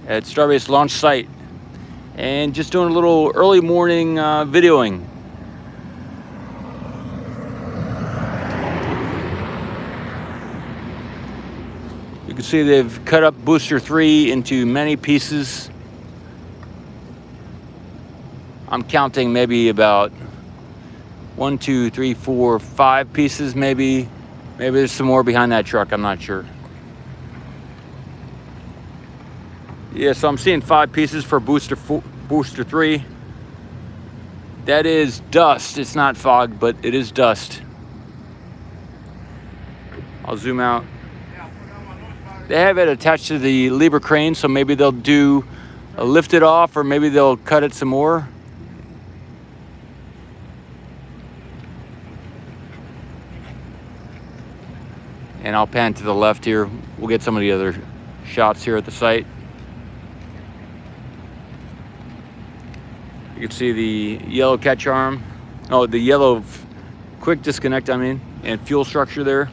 at Starbase launch site, and just doing a little early morning videoing. You can see they've cut up booster 3 into many pieces. I'm counting maybe about 1, 2, 3, 4, 5 pieces maybe. Maybe there's some more behind that truck, I'm not sure. Yeah, so I'm seeing 5 pieces for booster 3. That is dust. It's not fog, but it is dust. I'll zoom out. They have it attached to the lever crane, so maybe they'll do a lift it off, or maybe they'll cut it some more. And I'll pan to the left here. We'll get some of the other shots here at the site. You can see the yellow catch arm. Oh, the yellow quick disconnect, I mean, and fuel structure there.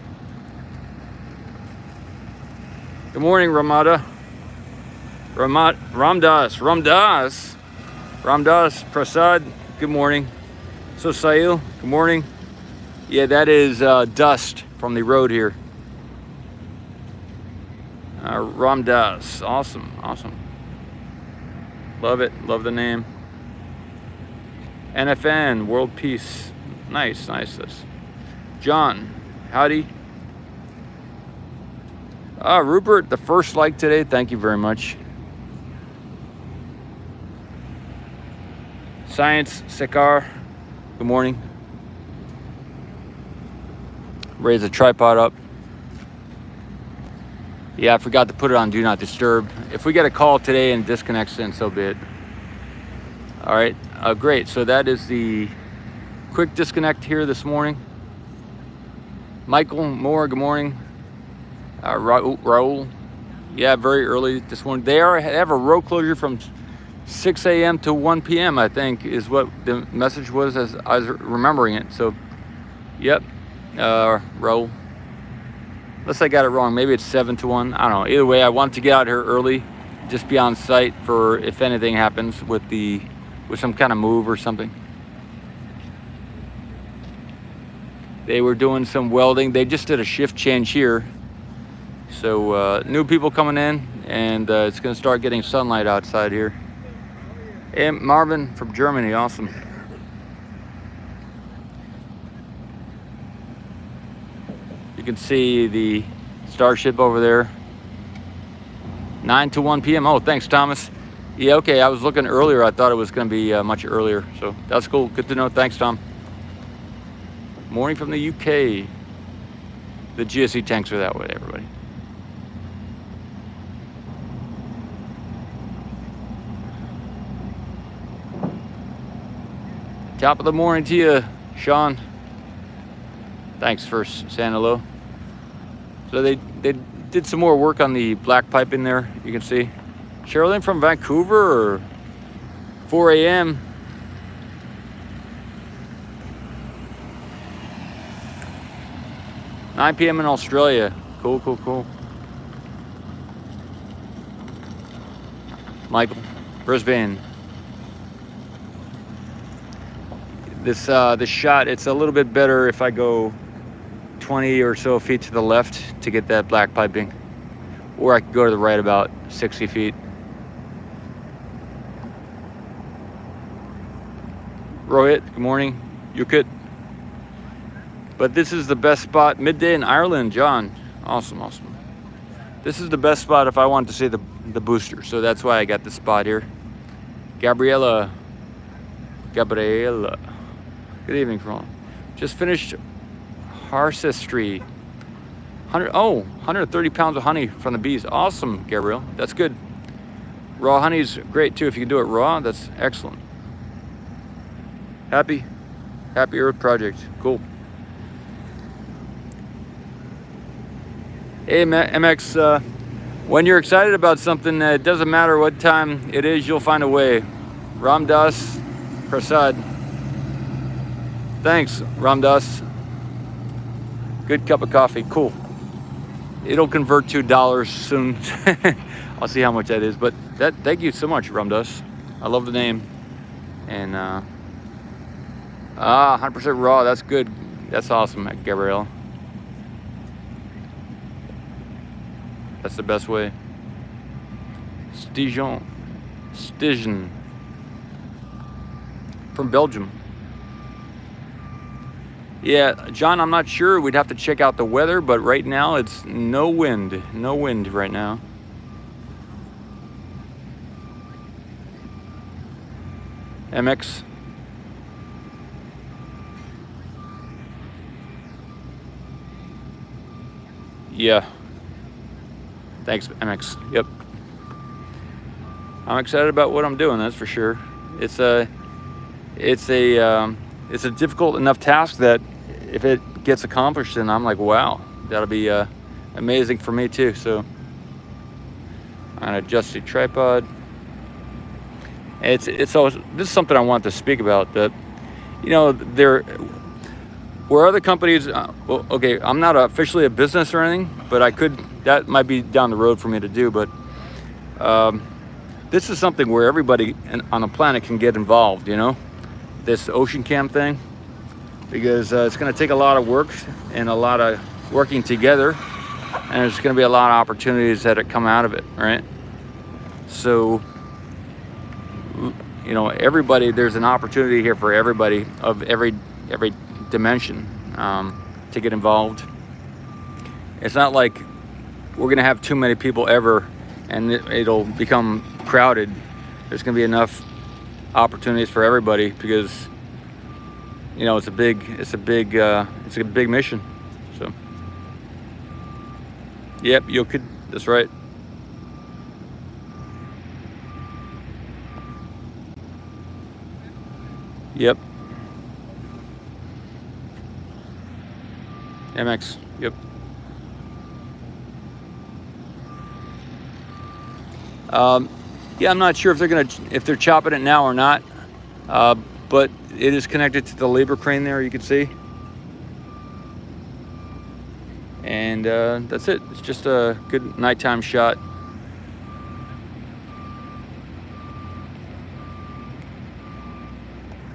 Good morning, Ramdas Prasad. Good morning. So Sahil, good morning. Yeah, that is dust from the road here. Ramdas, awesome. Love it, love the name. NFN, World Peace, nice. John, howdy. Rupert, the first like today, thank you very much. Science Sekar, good morning. Raise the tripod up. Yeah, I forgot to put it on Do Not Disturb. If we get a call today and disconnects, then so be it. All right, great. So that is the quick disconnect here this morning. Michael Moore, good morning. Raul, yeah, very early this morning. They have a road closure from 6 a.m. to 1 p.m. I think is what the message was as I was remembering it. So, yep, Raul. Unless I got it wrong, maybe it's 7 to 1. I don't know. Either way, I wanted to get out here early, just be on site for if anything happens with some kind of move or something. They were doing some welding. They just did a shift change here. So new people coming in, and it's going to start getting sunlight outside here. And Marvin from Germany, awesome. You can see the Starship over there. 9 to 1 p.m. Oh, thanks, Thomas. Yeah, okay, I was looking earlier. I thought it was going to be much earlier. So that's cool. Good to know. Thanks, Tom. Morning from the UK. The GSE tanks are that way, everybody. Top of the morning to you, Sean. Thanks for saying hello. So they did some more work on the black pipe in there, you can see. Sherilyn from Vancouver, or 4 a.m. $9 p.m. in Australia. Cool. Michael, Brisbane. This shot, it's a little bit better if I go 20 or so feet to the left to get that black piping, or I could go to the right about 60 feet. Rohit, good morning. Yukit. But this is the best spot, midday in Ireland, John. Awesome. This is the best spot if I want to see the booster, so that's why I got this spot here. Gabriella. Good evening, from just finished Harcestry. 130 pounds of honey from the bees. Awesome, Gabrielle. That's good. Raw honey's great too. If you can do it raw, that's excellent. Happy Earth Project. Cool. Hey, MX, when you're excited about something, it doesn't matter what time it is, you'll find a way. Ramdas Prasad. Thanks, Ramdas. Good cup of coffee. Cool. It'll convert to dollars soon. I'll see how much that is. But thank you so much, Rumdus. I love the name. And 100% raw. That's good. That's awesome, Gabrielle. That's the best way. Stigen from Belgium. Yeah, John, I'm not sure. We'd have to check out the weather, but right now it's no wind. No wind right now. MX. Yeah. Thanks, MX. Yep. I'm excited about what I'm doing, that's for sure. It's a difficult enough task that if it gets accomplished, then I'm like, wow, that'll be amazing for me too. So I'm gonna adjust the tripod. It's always, this is something I want to speak about, that, you know, where other companies, well, okay, I'm not officially a business or anything, but that might be down the road for me to do, but this is something where everybody on the planet can get involved, you know, this ocean cam thing, because it's going to take a lot of work and a lot of working together, and there's going to be a lot of opportunities that come out of it, right? So, you know, there's an opportunity here for everybody of every dimension to get involved. It's not like we're going to have too many people ever and it'll become crowded. There's going to be enough opportunities for everybody, because, you know, it's a big mission. So, yep, you could. That's right. Yep. MX. Yep. Yeah, I'm not sure if they're chopping it now or not, but it is connected to the labor crane there, you can see. And that's it. It's just a good nighttime shot.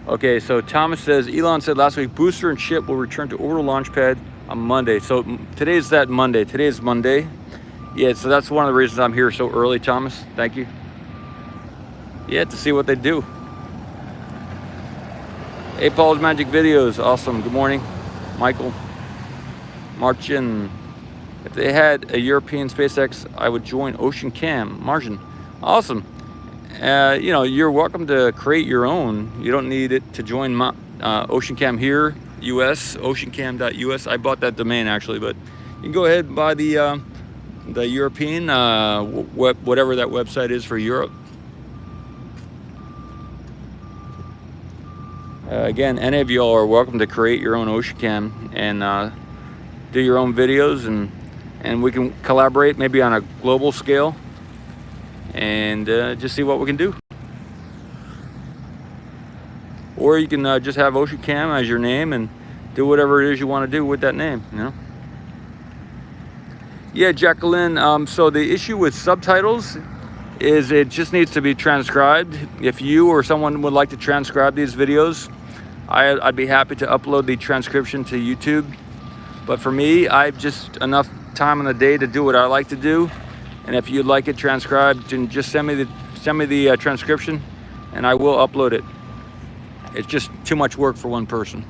Okay, so Thomas says, Elon said last week, booster and ship will return to orbital launch pad on Monday. So today's that Monday. Today is Monday. Yeah, so that's one of the reasons I'm here so early, Thomas. Thank you. Yeah, to see what they do. Hey, Paul's Magic Videos. Awesome. Good morning, Michael. Marcin. If they had a European SpaceX, I would join Ocean Cam. Margin. Awesome. You know, you're welcome to create your own. You don't need it to join Ocean Cam here, US, oceancam.us. I bought that domain actually, but you can go ahead and buy the European, whatever that website is for Europe. Again, any of y'all are welcome to create your own Ocean Cam and do your own videos, and we can collaborate maybe on a global scale and just see what we can do. Or you can just have Ocean Cam as your name and do whatever it is you want to do with that name, you know? Yeah, Jacqueline, so the issue with subtitles is it just needs to be transcribed. If you or someone would like to transcribe these videos, I'd be happy to upload the transcription to YouTube. But for me, I've just enough time in the day to do what I like to do. And if you'd like it transcribed, then just send me the transcription, and I will upload it. It's just too much work for one person.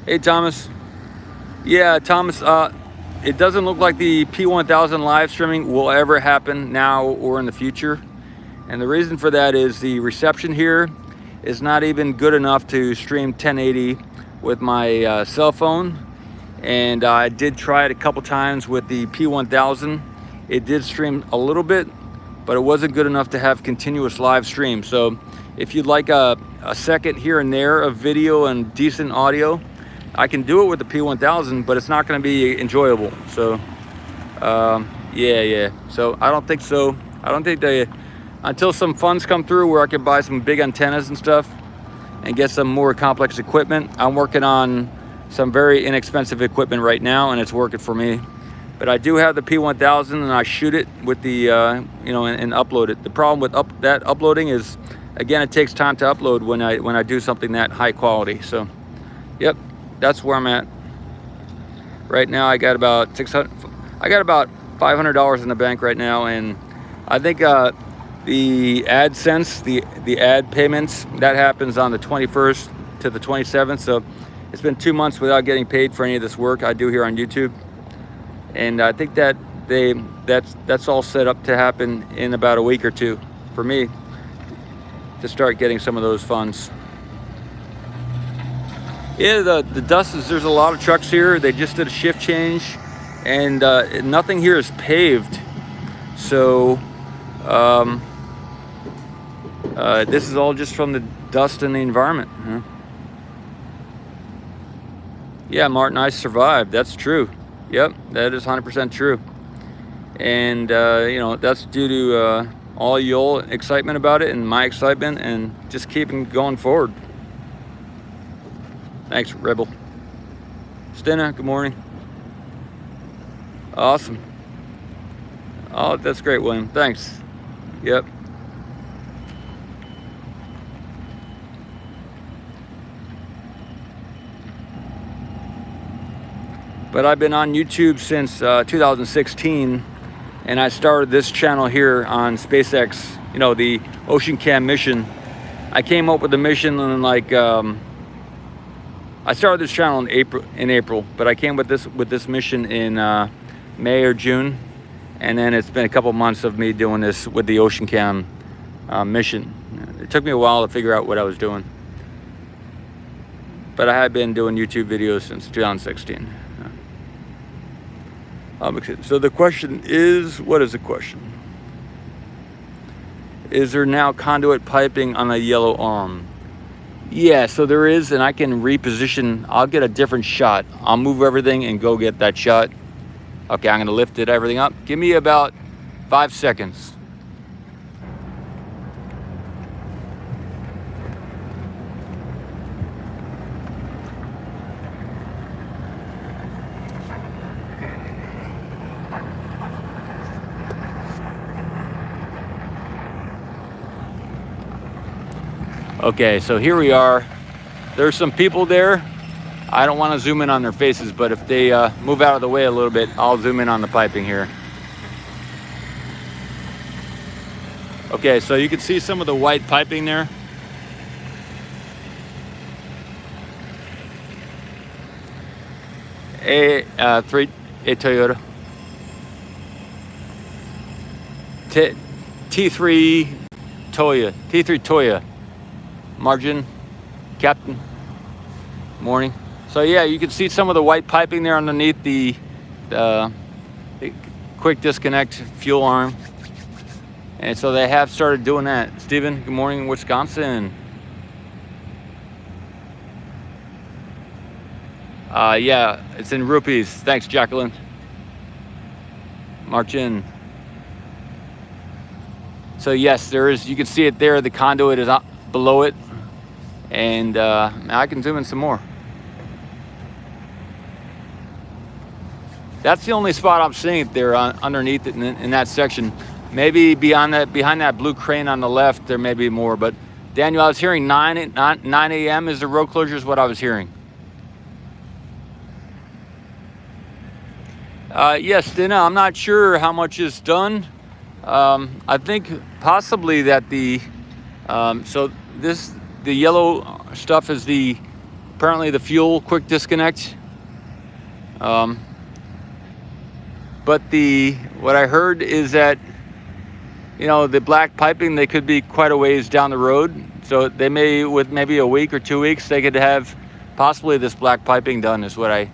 Hey, Thomas. Yeah, Thomas, it doesn't look like the P1000 live streaming will ever happen now or in the future. And the reason for that is the reception here is not even good enough to stream 1080 with my cell phone. And I did try it a couple times with the P1000. It did stream a little bit, but it wasn't good enough to have continuous live stream. So if you'd like a second here and there of video and decent audio, I can do it with the P1000, but it's not going to be enjoyable. So yeah. So I don't think so. I don't think until some funds come through where I can buy some big antennas and stuff and get some more complex equipment. I'm working on some very inexpensive equipment right now, and it's working for me. But I do have the P1000, and I shoot it with the, you know, and upload it. The problem with that uploading is, again, it takes time to upload when I do something that high quality. So, yep, that's where I'm at. Right now, I got about $500 in the bank right now, and I think the AdSense, the ad payments, that happens on the 21st to the 27th. So it's been 2 months without getting paid for any of this work I do here on YouTube. And I think that that's all set up to happen in about a week or two for me to start getting some of those funds. Yeah, the dust is, there's a lot of trucks here. They just did a shift change, and nothing here is paved. So this is all just from the dust in the environment. Huh? Yeah, Martin, I survived. That's true. Yep, that is 100% true. And, you know, that's due to all your excitement about it and my excitement and just keeping going forward. Thanks, Rebel. Stina, good morning. Awesome. Oh, that's great, William. Thanks. Yep. But I've been on YouTube since 2016, and I started this channel here on SpaceX, you know, the Ocean Cam mission. I came up with the mission in like, I started this channel in April, but I came with this mission in May or June, and then it's been a couple months of me doing this with the Ocean Cam mission. It took me a while to figure out what I was doing, but I have been doing YouTube videos since 2016. So the question is, what is the question? Is there now conduit piping on a yellow arm? Yeah, so there is, and I can reposition. I'll get a different shot. I'll move everything and go get that shot. Okay, I'm gonna lift everything up. Give me about 5 seconds. Okay, so here we are. There's some people there. I don't want to zoom in on their faces, but if they move out of the way a little bit, I'll zoom in on the piping here. Okay, so you can see some of the white piping there. A Toyota. T3 Toya. Margin, Captain, morning. So yeah, you can see some of the white piping there underneath the quick disconnect fuel arm. And so they have started doing that. Stephen, good morning, Wisconsin. Yeah, it's in rupees. Thanks, Jacqueline. March in. So yes, there is, you can see it there. The conduit is up below it. And I can zoom in some more. That's the only spot I'm seeing it there underneath it in that section. Maybe behind that blue crane on the left, there may be more. But Daniel, I was hearing 9 a.m. is the road closure is what I was hearing. Yes, Dina, I'm not sure how much is done. I think possibly that the the yellow stuff is apparently the fuel quick disconnect. But what I heard is that, you know, the black piping, they could be quite a ways down the road. So they may, with maybe a week or 2 weeks, they could have possibly this black piping done, is what I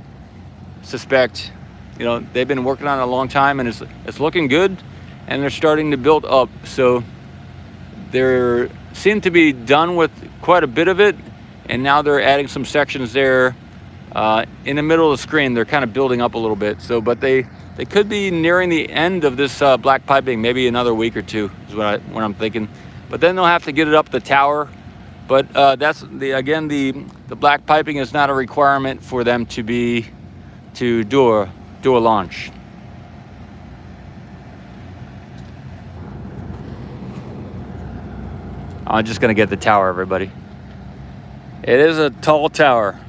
suspect. You know, they've been working on it a long time, and it's looking good, and they're starting to build up. So they seem to be done with quite a bit of it, and now they're adding some sections there in the middle of the screen. They're kind of building up a little bit. So, but they could be nearing the end of this black piping, maybe another week or two is what I'm thinking. But then they'll have to get it up the tower. But that's the black piping is not a requirement for them to do a launch. I'm just gonna get the tower, everybody. It is a tall tower.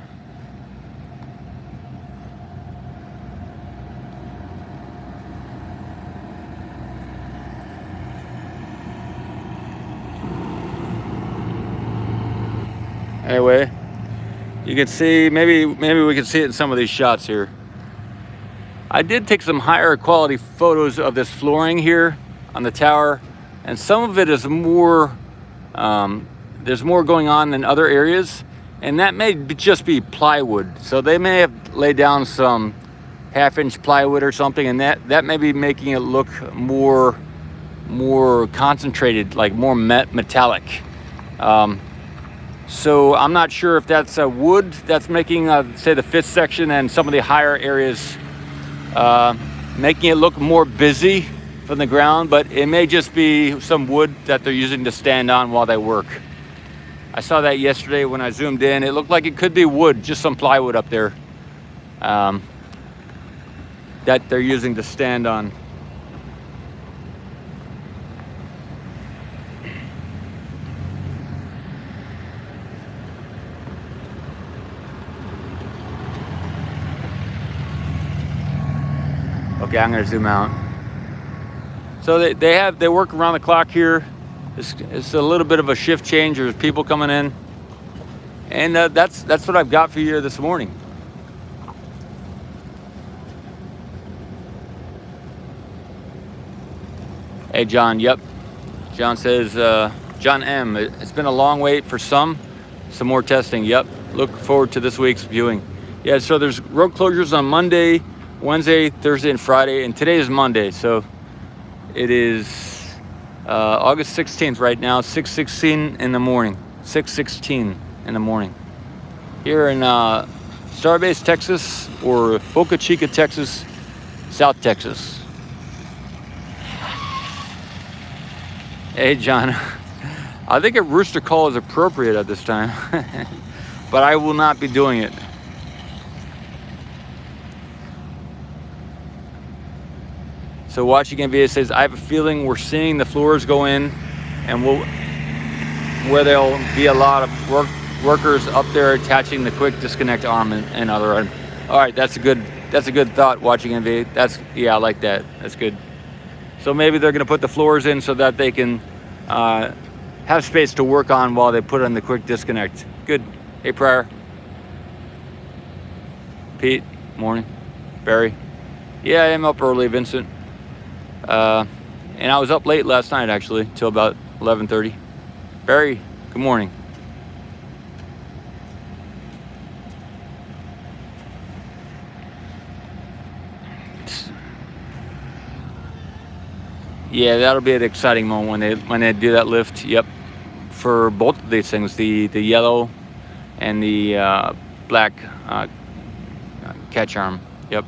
Anyway, you can see, maybe we can see it in some of these shots here. I did take some higher quality photos of this flooring here on the tower, and some of it is more, there's more going on than other areas, and that may just be plywood. So they may have laid down some half-inch plywood or something, and that may be making it look more concentrated, like more metallic. So I'm not sure if that's wood that's making, say, the fifth section and some of the higher areas making it look more busy from the ground, but it may just be some wood that they're using to stand on while they work. I saw that yesterday when I zoomed in. It looked like it could be wood, just some plywood up there that they're using to stand on. Okay, I'm gonna zoom out. So they work around the clock here. It's a little bit of a shift change. There's people coming in, and that's what I've got for you this morning. Hey, John. Yep. John says, John M. It's been a long wait for some more testing. Yep. Look forward to this week's viewing. Yeah. So there's road closures on Monday, Wednesday, Thursday, and Friday, and today is Monday, so it is August 16th right now, 6:16 in the morning. 6:16 in the morning here in Starbase, Texas, or Boca Chica, Texas, South Texas. Hey, John. I think a rooster call is appropriate at this time, but I will not be doing it. So watching NVIDIA says, I have a feeling we're seeing the floors go in, and where there'll be a lot of workers up there attaching the quick disconnect arm and other. All right, that's a good thought. Watching NVIDIA, I like that. That's good. So maybe they're going to put the floors in so that they can have space to work on while they put on the quick disconnect. Good. Hey, Pryor. Pete, morning. Barry. Yeah, I am up early, Vincent. And I was up late last night, actually, till about 11:30. Barry, good morning. Yeah, that'll be an exciting moment when they do that lift. Yep, for both of these things, the yellow and the black catch arm. Yep.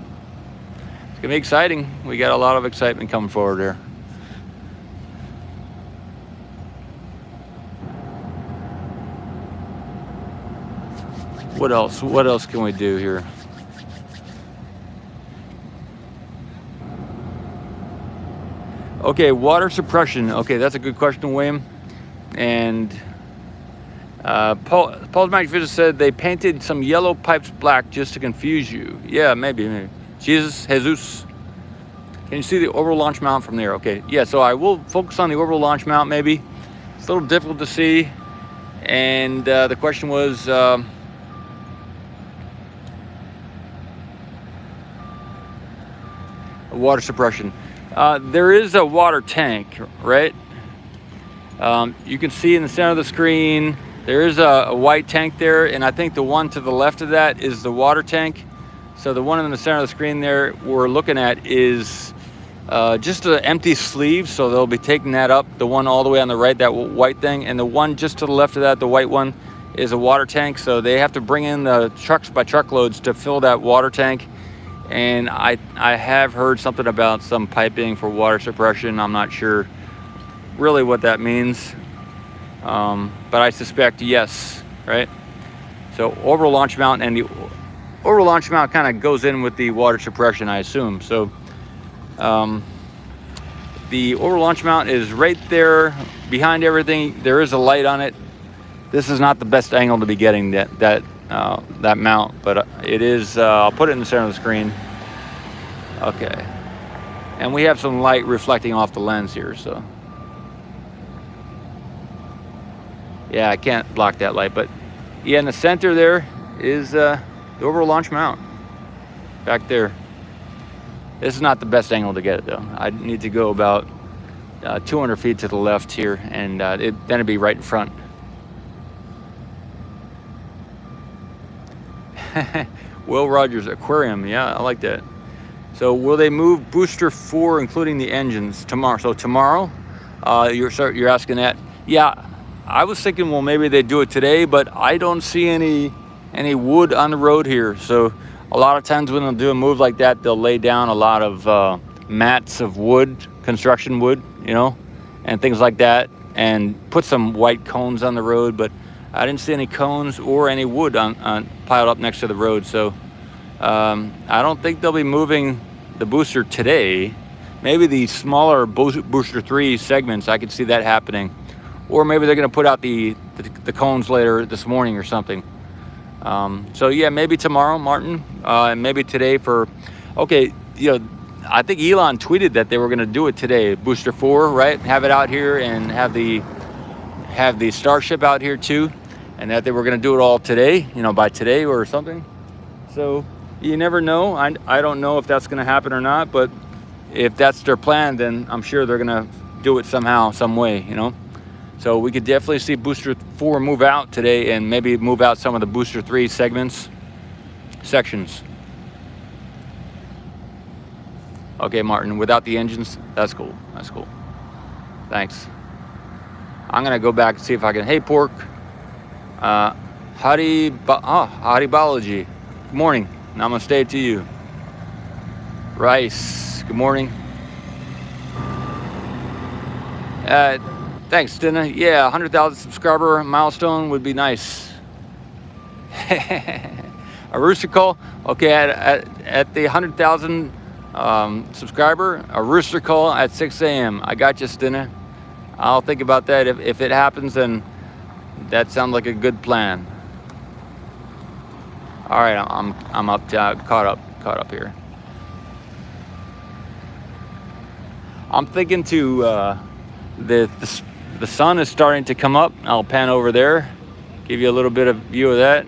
It's gonna be exciting. We got a lot of excitement coming forward here. What else? What else can we do here? Okay, water suppression. Okay, that's a good question, William. And Paul's Magic Vision said they painted some yellow pipes black just to confuse you. Yeah, maybe. Jesus, can you see the orbital launch mount from there? Okay, yeah, so I will focus on the orbital launch mount maybe. It's a little difficult to see. And the question was, water suppression. There is a water tank, right? You can see in the center of the screen, there is a white tank there, and I think the one to the left of that is the water tank. So the one in the center of the screen there we're looking at is just an empty sleeve, so they'll be taking that up. The one all the way on the right, that white thing, and the one just to the left of that, the white one, is a water tank. So they have to bring in the trucks by truckloads to fill that water tank. And I have heard something about some piping for water suppression. I'm not sure really what that means, but I suspect yes, right? So orbital launch mount, and the orbital launch mount kind of goes in with the water suppression, I assume. So the orbital launch mount is right there behind everything, there is a light on it. This is not the best angle to be getting that mount, but it is. I'll put it in the center of the screen. Okay, and we have some light reflecting off the lens here, so yeah, I can't block that light, but yeah, in the center there is the overall launch mount back there. This is not the best angle to get it though. I need to go about 200 feet to the left here, and then it'd be right in front. Will Rogers Aquarium, yeah, I like that. So will they move booster 4, including the engines, tomorrow? So tomorrow, you're asking that? Yeah, I was thinking, well, maybe they do it today, but I don't see any wood on the road here. So a lot of times when they'll do a move like that, they'll lay down a lot of mats of wood, construction wood, you know, and things like that, and put some white cones on the road. But I didn't see any cones or any wood on piled up next to the road. So I don't think they'll be moving the booster today. Maybe the smaller booster 3 segments, I could see that happening. Or maybe they're going to put out the cones later this morning or something. So yeah, maybe tomorrow, Martin, and maybe today for, okay, you know, I think Elon tweeted that they were going to do it today, booster 4, right? Have it out here and have the Starship out here too, and that they were going to do it all today, you know, by today or something. So you never know. I don't know if that's going to happen or not, but if that's their plan, then I'm sure they're going to do it somehow, some way, you know. So we could definitely see booster 4 move out today, and maybe move out some of the booster 3 sections. Okay, Martin, without the engines, that's cool. That's cool. Thanks. I'm gonna go back and see if I can. Hey, Pork. Howdy biology. Good morning. Namaste to you. Rice. Good morning. Thanks, Dina. Yeah, 100,000 subscriber milestone would be nice. A rooster call. Okay, at the 100,000 subscriber, a rooster call at 6 a.m. I got you, Stina. I'll think about that. If it happens, then that sounds like a good plan. All right, I'm up, caught up here. I'm thinking to the sun is starting to come up. I'll pan over there, give you a little bit of view of that.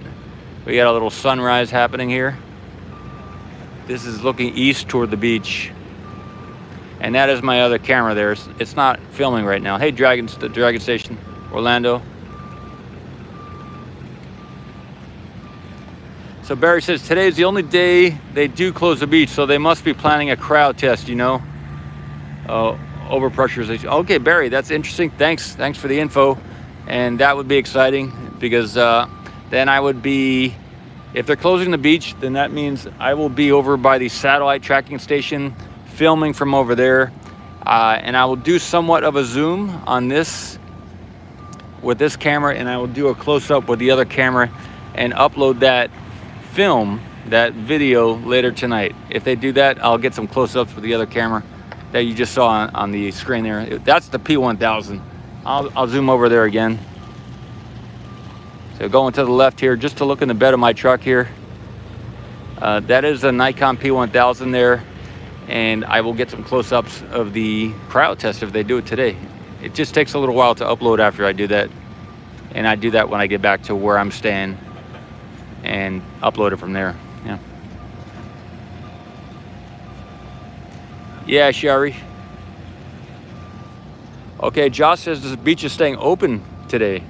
We got a little sunrise happening here. This is looking east toward the beach. And that is my other camera there. It's not filming right now. Hey, the Dragon Station, Orlando. So Barry says, today's the only day they do close the beach, so they must be planning a crowd test, you know. Overpressurization. Okay, Barry, that's interesting. Thanks for the info. And that would be exciting, because then I would be, if they're closing the beach, then that means I will be over by the satellite tracking station, filming from over there, and I will do somewhat of a zoom on this with this camera, and I will do a close-up with the other camera and upload that video later tonight. If they do that, I'll get some close-ups with the other camera that you just saw on the screen there. That's the P1000. I'll zoom over there again. So going to the left here, just to look in the bed of my truck here. That is a Nikon P1000 there. And I will get some close-ups of the crowd test if they do it today. It just takes a little while to upload after I do that. And I do that when I get back to where I'm staying and upload it from there. Yeah. Yeah, Shari. Okay, Josh says the beach is staying open today.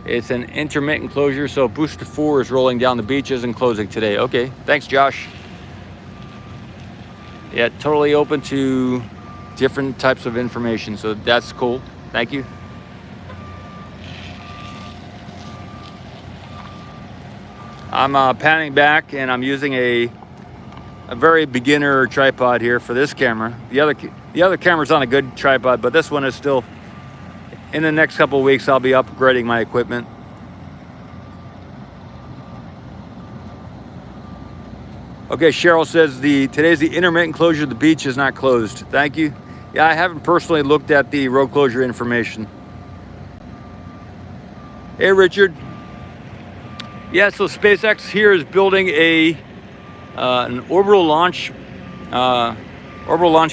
It's an intermittent closure, so booster 4 is rolling down the beaches and closing today. Okay, thanks, Josh. Yeah, totally open to different types of information, so that's cool. Thank you. I'm panning back, and I'm using a very beginner tripod here for this camera. The other camera's on a good tripod, but this one is still, in the next couple of weeks, I'll be upgrading my equipment. Okay, Cheryl says today's the intermittent closure. The beach is not closed. Thank you. Yeah, I haven't personally looked at the road closure information. Hey, Richard. Yeah, so SpaceX here is building an orbital launch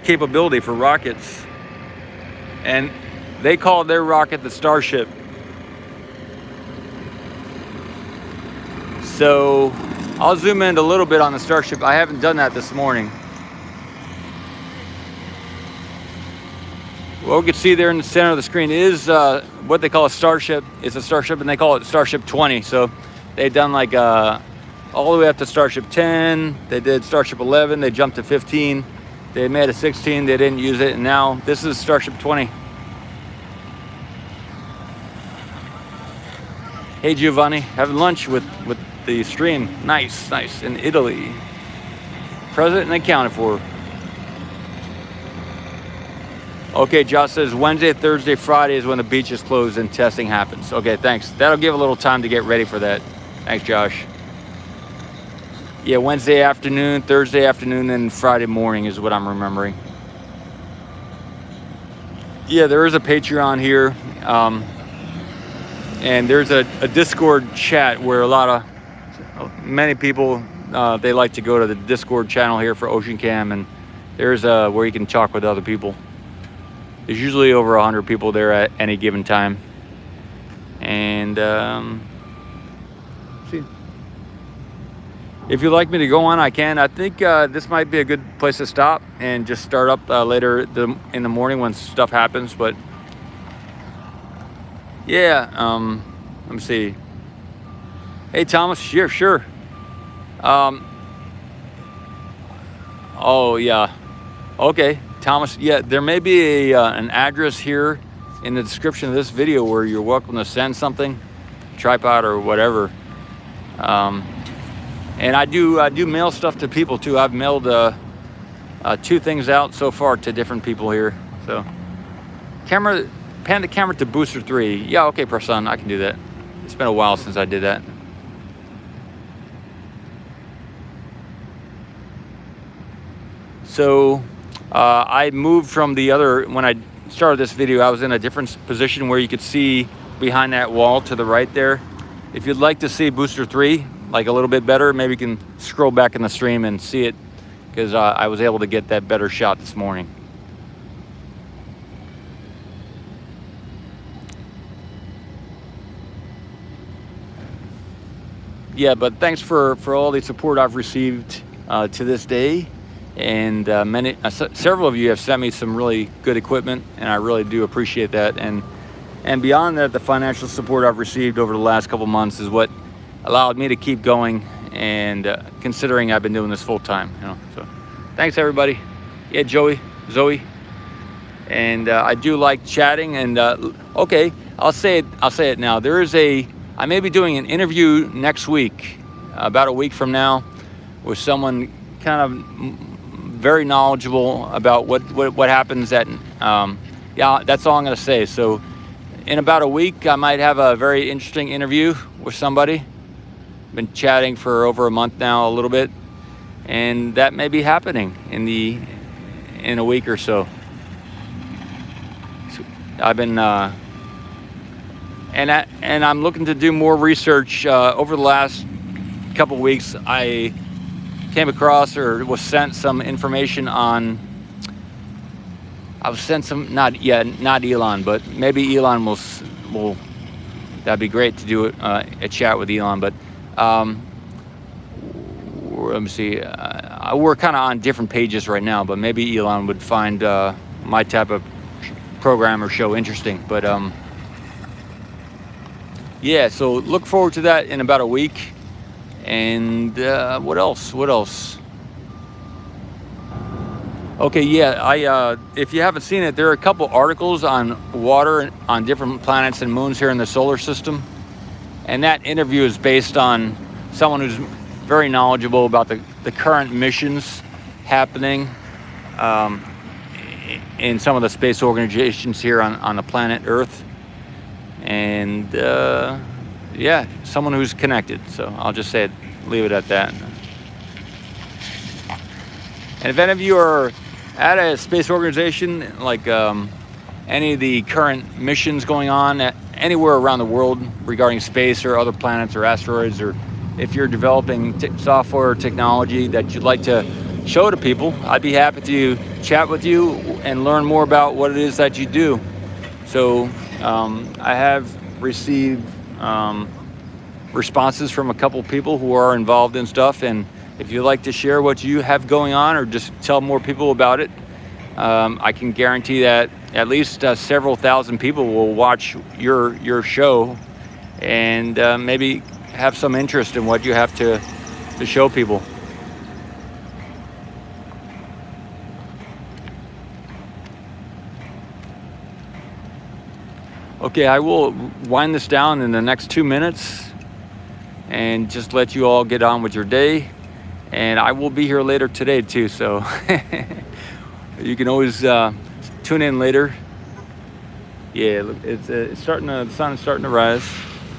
capability for rockets, and they call their rocket the Starship. So I'll zoom in a little bit on the Starship. I haven't done that this morning. What we can see there in the center of the screen is what they call a Starship. It's a Starship, and they call it Starship 20. So they've done like all the way up to Starship 10. They did Starship 11. They jumped to 15. They made a 16. They didn't use it, and now this is Starship 20. Hey, Giovanni, having lunch with the stream. Nice in Italy. Present and accounted for. Okay, Josh says Wednesday, Thursday, Friday is when the beach is closed and testing happens. Okay, thanks. That'll give a little time to get ready for that. Thanks, Josh. Yeah, Wednesday afternoon, Thursday afternoon, and Friday morning is what I'm remembering. Yeah, there is a Patreon here. And there's a Discord chat where many people, they like to go to the Discord channel here for Ocean Cam, and there's where you can talk with other people. There's usually over 100 people there at any given time. And see, if you'd like me to go on, I can. I think this might be a good place to stop and just start up later in the morning when stuff happens. But yeah, let me see. Hey, Thomas, sure. Oh yeah, okay. Thomas, yeah, there may be an address here in the description of this video where you're welcome to send something, tripod or whatever. And I do mail stuff to people too. I've mailed 2 things out so far to different people here. So, pan the camera to booster 3. Yeah, okay, Prasan, I can do that. It's been a while since I did that. So, I moved from when I started this video, I was in a different position where you could see behind that wall to the right there. If you'd like to see booster 3, like a little bit better, maybe you can scroll back in the stream and see it, because I was able to get that better shot this morning. Yeah, but thanks for all the support I've received to this day. And several of you have sent me some really good equipment, and I really do appreciate that. And beyond that, the financial support I've received over the last couple months is what allowed me to keep going, and considering I've been doing this full time, So thanks, everybody. Yeah, Zoe, and I do like chatting. And okay, I'll say it now. I may be doing an interview next week, about a week from now, with someone kind of very knowledgeable about what happens at yeah, that's all I'm going to say. So in about a week, I might have a very interesting interview with somebody. Been chatting for over a month now, a little bit, and that may be happening in a week or so. I've been and I'm looking to do more research. Over the last couple weeks, I came across or was sent some information on. I was sent some, not Elon, but maybe Elon will. That'd be great to do a chat with Elon, but let me see. We're kind of on different pages right now, but maybe Elon would find my type of program or show interesting. But yeah, so look forward to that in about a week. And what else? Okay, yeah, if you haven't seen it, there are a couple articles on water on different planets and moons here in the solar system. And that interview is based on someone who's very knowledgeable about the current missions happening in some of the space organizations here on the planet Earth. And yeah, someone who's connected. So I'll just say it, leave it at that. And if any of you are at a space organization, like any of the current missions going on anywhere around the world regarding space or other planets or asteroids, or if you're developing software or technology that you'd like to show to people, I'd be happy to chat with you and learn more about what it is that you do. So I have received responses from a couple people who are involved in stuff, and if you'd like to share what you have going on or just tell more people about it, I can guarantee that at least several thousand people will watch your show and maybe have some interest in what you have to show people. Okay, I will wind this down in the next 2 minutes and just let you all get on with your day. And I will be here later today too, so you can always tune in later. Yeah, it's starting to, the sun is starting to rise.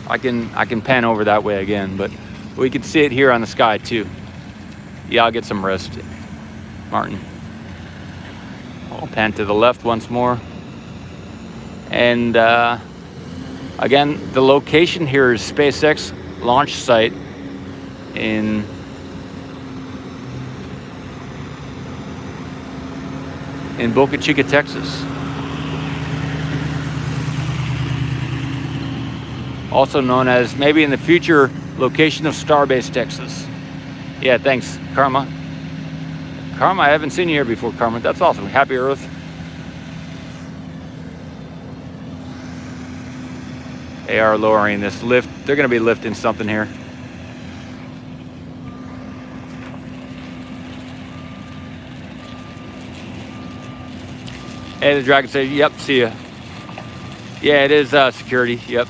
I can pan over that way again, but we can see it here on the sky too. Yeah, I'll get some rest, Martin. I'll pan to the left once more. And again, the location here is SpaceX launch site in Boca Chica, Texas. Also known as, maybe in the future, location of Starbase, Texas. Yeah, thanks, Karma. Karma, I haven't seen you here before, Karma. That's awesome. Happy Earth. They are lowering this lift. They're going to be lifting something here. Hey, the Dragon said, yep, see ya. Yeah, it is security, yep.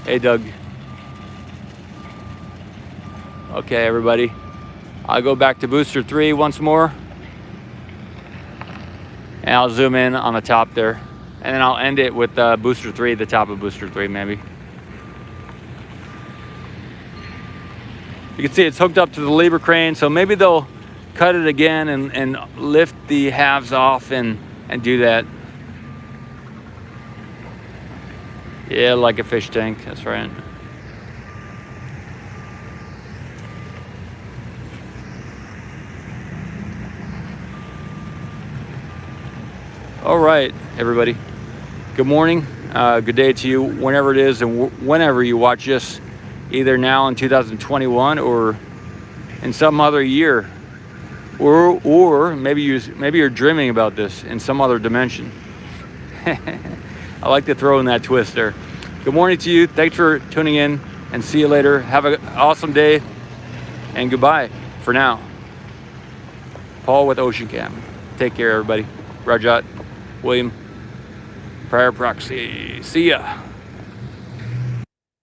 Hey, Doug. Okay, everybody. I'll go back to booster 3 once more. And I'll zoom in on the top there. And then I'll end it with booster 3, the top of booster 3 maybe. You can see it's hooked up to the lever crane, so maybe they'll cut it again and lift the halves off and do that. Yeah, like a fish tank, that's right. All right, everybody. Good morning, good day to you, whenever it is and whenever you watch this, either now in 2021 or in some other year, or maybe you're dreaming about this in some other dimension. I like to throw in that twist there. Good morning to you. Thanks for tuning in, and see you later. Have an awesome day, and goodbye for now. Paul with Ocean Cam. Take care, everybody. Rajat, William, Prior Proxy. See ya.